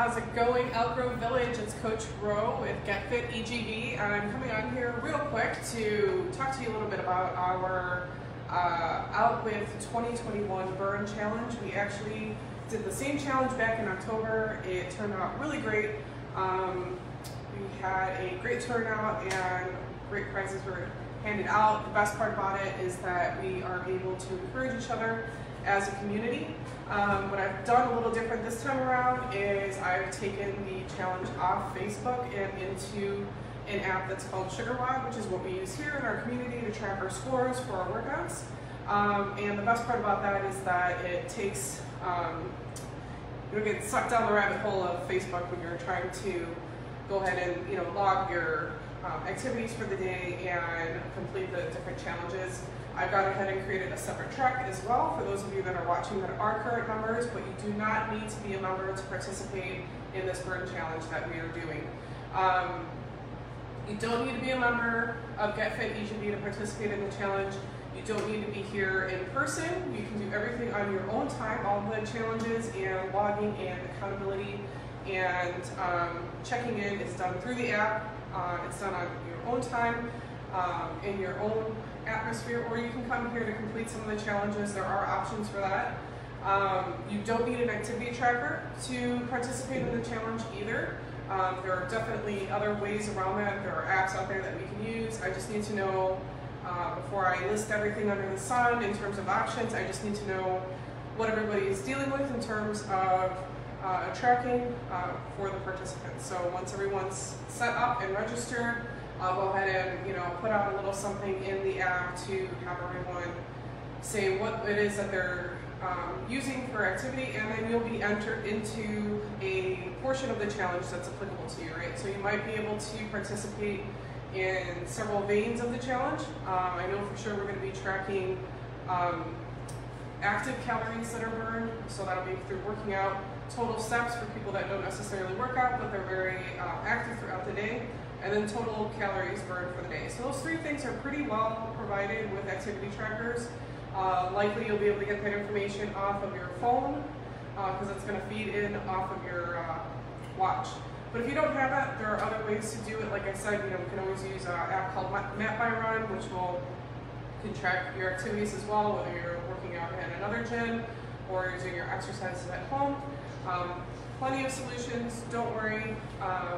How's it going, Elk Grove Village? It's Coach Rowe with Fit EGV, and I'm coming on here real quick to talk to you a little bit about our Out With 2021 Burn Challenge. We actually did the same challenge back in October. It turned out really great. We had a great turnout and great prizes were handed out. The best part about it is that we are able to encourage each other as a community. What I've done a little different this time around is I've taken the challenge off Facebook and into an app that's called SugarWOD, which is what we use here in our community to track our scores for our workouts. And the best part about that is that it takes, you don't get sucked down the rabbit hole of Facebook when you're trying to go ahead and log your activities for the day and complete the different challenges. I've gone ahead and created a separate track as well for those of you that are watching that are current members, but you do not need to be a member to participate in this burn challenge that we are doing. You don't need to be a member of Fit EGV to participate in the challenge. You don't need to be here in person. You can do everything on your own time, all the challenges and logging and accountability and checking in is done through the app. It's done on your own time, in your own atmosphere, or you can come here to complete some of the challenges. There are options for that. You don't need an activity tracker to participate in the challenge either. There are definitely other ways around that. There are apps out there that we can use. I just need to know, before I list everything under the sun in terms of options, I just need to know what everybody is dealing with in terms of tracking for the participants. So once everyone's set up and registered, I'll go ahead and put out a little something in the app to have everyone say what it is that they're using for activity, and then you'll be entered into a portion of the challenge that's applicable to you, right? So you might be able to participate in several veins of the challenge. I know for sure we're going to be tracking active calories that are burned, so that'll be through working out, total steps for people that don't necessarily work out but they're very active throughout the day, and then total calories burned for the day. So those three things are pretty well provided with activity trackers. Likely you'll be able to get that information off of your phone because it's going to feed in off of your watch. But if you don't have that, there are other ways to do it. Like I said, we can always use an app called Map by Run, which can track your activities as well, whether you're working out at another gym or using your exercises at home. Plenty of solutions, don't worry.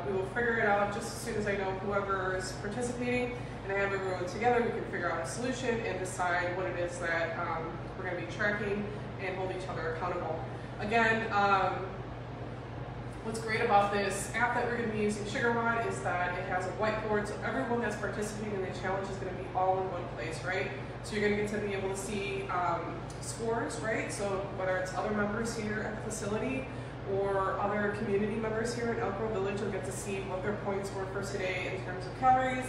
We will figure it out just as soon as I know whoever is participating and I have everyone together. We can figure out a solution and decide what it is that we're going to be tracking and hold each other accountable. Again, what's great about this app that we're going to be using, SugarWOD, is that it has a whiteboard, so everyone that's participating in the challenge is going to be all in one place, right? So you're going to get to be able to see scores, right? So whether it's other members here at the facility or other community members here at Elk Grove Village, you'll get to see what their points were for today in terms of calories,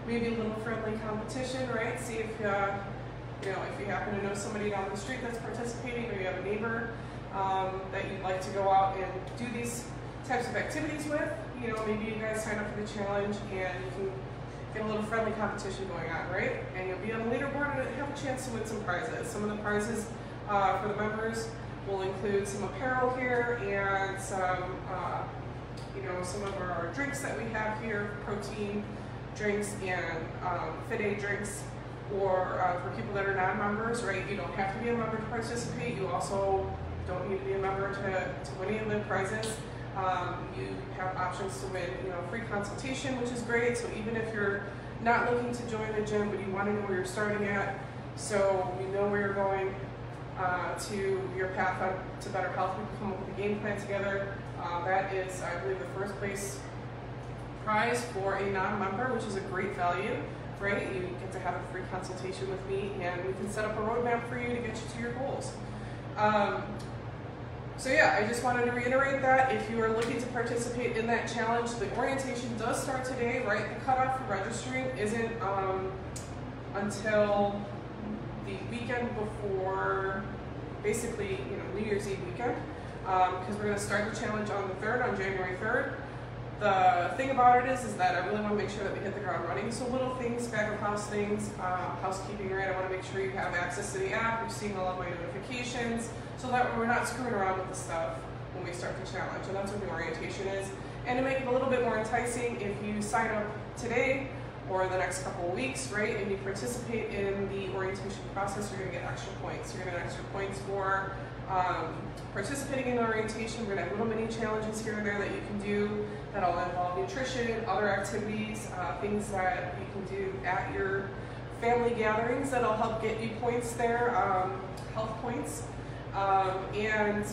maybe a little friendly competition, right? See if if you happen to know somebody down the street that's participating, or you have a neighbor that you'd like to go out and do these types of activities with. Maybe you guys sign up for the challenge and you can get a little friendly competition going on, right? And you'll be on the leaderboard and have a chance to win some prizes. Some of the prizes for the members will include some apparel here and some of our drinks that we have here, protein drinks and Fit drinks, or for people that are non-members, right? You don't have to be a member to participate. You also don't need to be a member to win any of the prizes. You have options to win, free consultation, which is great. So even if you're not looking to join the gym, but you want to know where you're starting at, so you know where you're going to your path to better health, we can come up with a game plan together. That is, I believe, the first place prize for a non-member, which is a great value, right? You get to have a free consultation with me, and we can set up a roadmap for you to get you to your goals. So yeah, I just wanted to reiterate that if you are looking to participate in that challenge, the orientation does start today, right? The cutoff for registering isn't until the weekend before, basically, New Year's Eve weekend, because we're going to start the challenge on the 3rd, on January 3rd. The thing about it is that I really want to make sure that we hit the ground running. So little things, back of house things, housekeeping, right? I want to make sure you have access to the app, you're seeing all of my notifications, so that we're not screwing around with the stuff when we start the challenge, and that's what the orientation is. And to make it a little bit more enticing, if you sign up today or the next couple of weeks, right, and you participate in the orientation process, you're going to get extra points. You're going to get extra points for participating in orientation. We're going to have little mini challenges here and there that you can do that'll involve nutrition, other activities, things that you can do at your family gatherings that'll help get you points there, health points. And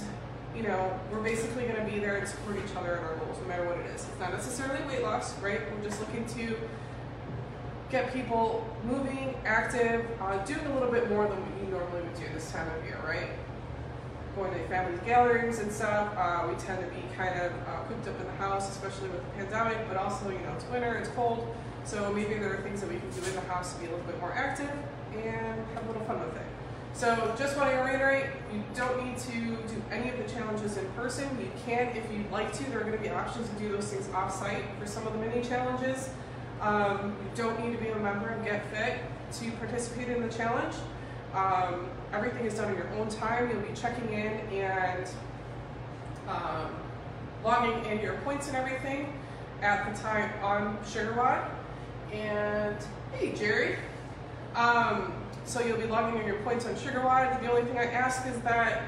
you know, we're basically going to be there to support each other in our goals, no matter what it is. It's not necessarily weight loss, right? We're just looking to get people moving, active, doing a little bit more than what you normally would do this time of year, right? Going to family gatherings and stuff. We tend to be kind of cooped up in the house, especially with the pandemic, but also, you know, it's winter, it's cold, so maybe there are things that we can do in the house to be a little bit more active and have a little fun with it. So just want to reiterate, you don't need to do any of the challenges in person. You can if you'd like to. There are going to be options to do those things off-site for some of the mini challenges. You don't need to be a member of Get Fit to participate in the challenge. Everything is done in your own time. You'll be checking in and logging in your points and everything at the time on SugarWOD. And hey, Jerry. So you'll be logging in your points on SugarWOD. The only thing I ask is that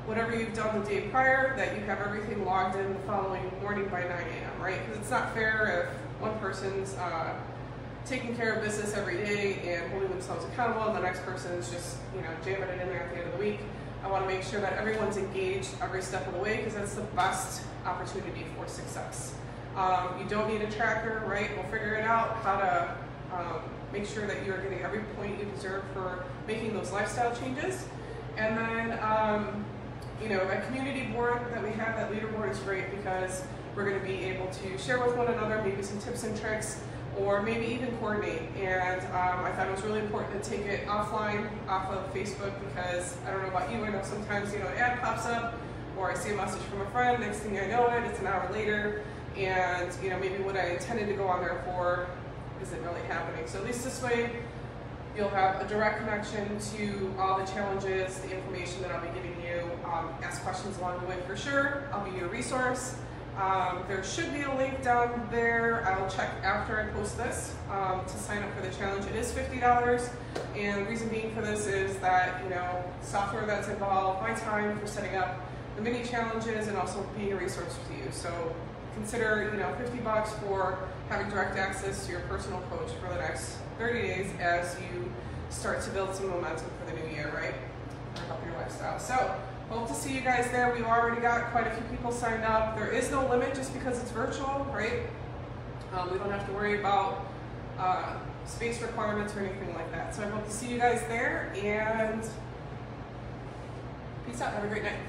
whatever you've done the day prior, that you have everything logged in the following morning by 9 a.m., right? Because it's not fair if one person's taking care of business every day and holding themselves accountable, and the next person is just, you know, jamming it in there at the end of the week. I want to make sure that everyone's engaged every step of the way, because that's the best opportunity for success. You don't need a tracker, right? We'll figure it out how to make sure that you are getting every point you deserve for making those lifestyle changes. And then, you know, a community board that we have, that leaderboard is great because we're going to be able to share with one another maybe some tips and tricks, or maybe even coordinate. And I thought it was really important to take it offline, off of Facebook, because I don't know about you, I know sometimes, you know, an ad pops up, or I see a message from a friend, next thing I know it's an hour later, and you know, maybe what I intended to go on there for isn't really happening. So at least this way, you'll have a direct connection to all the challenges, the information that I'll be giving you. Ask questions along the way for sure. I'll be your resource. There should be a link down there. I'll check after I post this to sign up for the challenge. It is $50, and the reason being for this is that, you know, software that's involved, my time for setting up the mini challenges, and also being a resource to you. So consider, you know, $50 for having direct access to your personal coach for the next 30 days as you start to build some momentum for the new year, right? Or help your lifestyle. So hope to see you guys there. We've already got quite a few people signed up. There is no limit just because it's virtual, right? We don't have to worry about space requirements or anything like that. So I hope to see you guys there, and peace out. Have a great night.